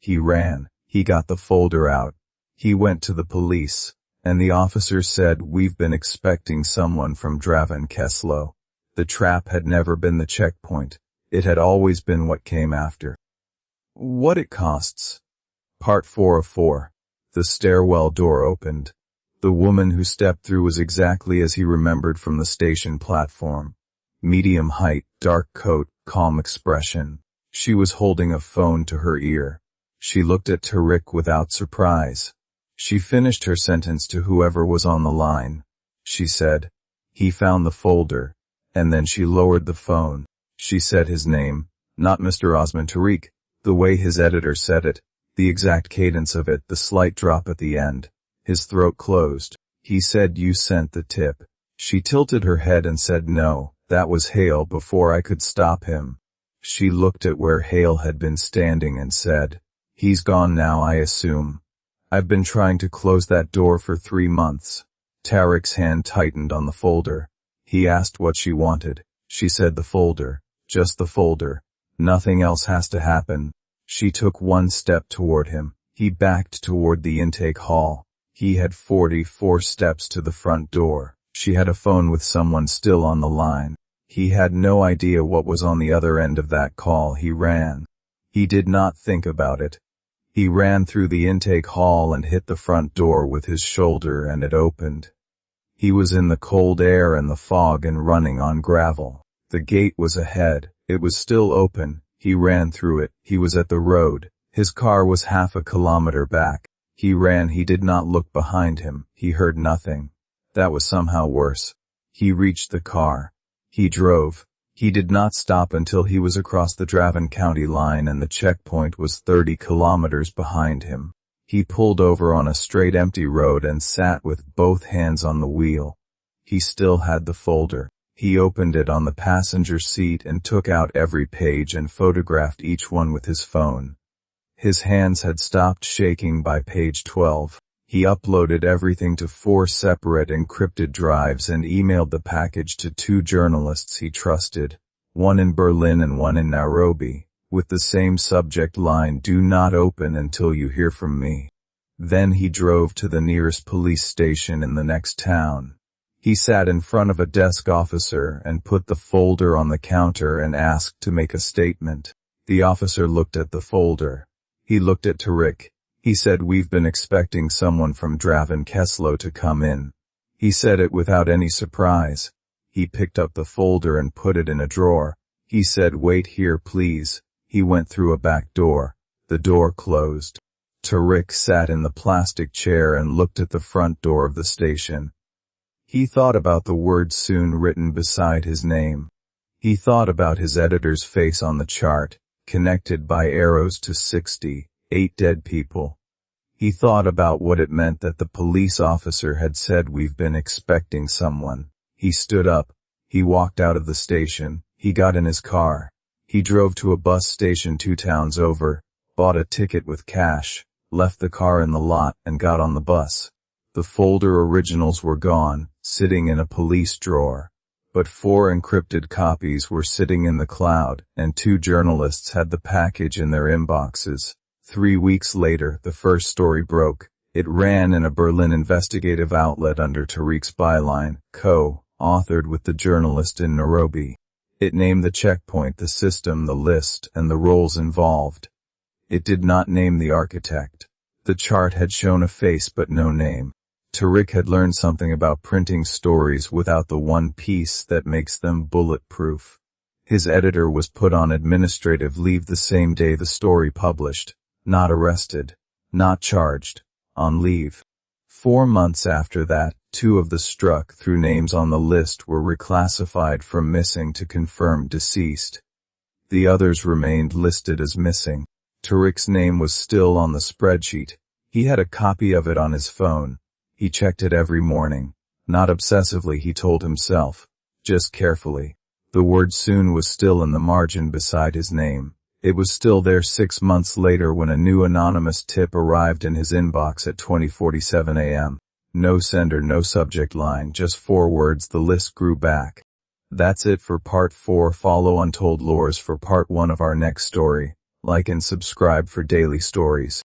He ran. He got the folder out. He went to the police, and the officer said, "We've been expecting someone from Dravenkeslo." The trap had never been the checkpoint. It had always been what came after. What it costs. Part 4 of 4. The stairwell door opened. The woman who stepped through was exactly as he remembered from the station platform. Medium height, dark coat, calm expression. She was holding a phone to her ear. She looked at Tariq without surprise. She finished her sentence to whoever was on the line. She said, "He found the folder," and then she lowered the phone. She said his name, not Mr. Osman Tariq, the way his editor said it, the exact cadence of it, the slight drop at the end. His throat closed. He said, "You sent the tip." She tilted her head and said, "No, that was Hale," before I could stop him. She looked at where Hale had been standing and said, "He's gone now, I assume. I've been trying to close that door for 3 months. Tariq's hand tightened on the folder. He asked what she wanted. She said the folder. Just the folder. Nothing else has to happen. She took 1 step toward him. He backed toward the intake hall. He had 44 steps to the front door. She had a phone with someone still on the line. He had no idea what was on the other end of that call. He ran. He did not think about it. He ran through the intake hall and hit the front door with his shoulder, and it opened. He was in the cold air and the fog and running on gravel. The gate was ahead. It was still open. He ran through it. He was at the road. His car was half a kilometer back. He ran. He did not look behind him. He heard nothing. That was somehow worse. He reached the car. He drove. He did not stop until he was across the Draven County line and the checkpoint was 30 kilometers behind him. He pulled over on a straight empty road and sat with both hands on the wheel. He still had the folder. He opened it on the passenger seat and took out every page and photographed each one with his phone. His hands had stopped shaking by page 12. He uploaded everything to 4 separate encrypted drives and emailed the package to 2 journalists he trusted, one in Berlin and one in Nairobi, with the same subject line, "Do not open until you hear from me." Then he drove to the nearest police station in the next town. He sat in front of a desk officer and put the folder on the counter and asked to make a statement. The officer looked at the folder. He looked at Tariq. He said, "We've been expecting someone from Dravenkeslo to come in." He said it without any surprise. He picked up the folder and put it in a drawer. He said, "Wait here, please." He went through a back door. The door closed. Tariq sat in the plastic chair and looked at the front door of the station. He thought about the word "soon" written beside his name. He thought about his editor's face on the chart, connected by arrows to 68 dead people. He thought about what it meant that the police officer had said, "We've been expecting someone." He stood up. He walked out of the station. He got in his car. He drove to a bus station 2 towns over, bought a ticket with cash, left the car in the lot, and got on the bus. The folder originals were gone, sitting in a police drawer. But 4 encrypted copies were sitting in the cloud, and 2 journalists had the package in their inboxes. 3 weeks later, the first story broke. It ran in a Berlin investigative outlet under Tariq's byline, co-authored with the journalist in Nairobi. It named the checkpoint, the system, the list, and the roles involved. It did not name the architect. The chart had shown a face but no name. Tariq had learned something about printing stories without the one piece that makes them bulletproof. His editor was put on administrative leave the same day the story published. Not arrested. Not charged. On leave. 4 months after that, 2 of the struck-through names on the list were reclassified from missing to confirmed deceased. The others remained listed as missing. Tariq's name was still on the spreadsheet. He had a copy of it on his phone. He checked it every morning. Not obsessively, he told himself. Just carefully. The word "soon" was still in the margin beside his name. It was still there 6 months later when a new anonymous tip arrived in his inbox at 20:47 a.m. No sender, no subject line, just 4 words. The list grew back. That's it for part 4. Follow Untold Lores for part 1 of our next story. Like and subscribe for daily stories.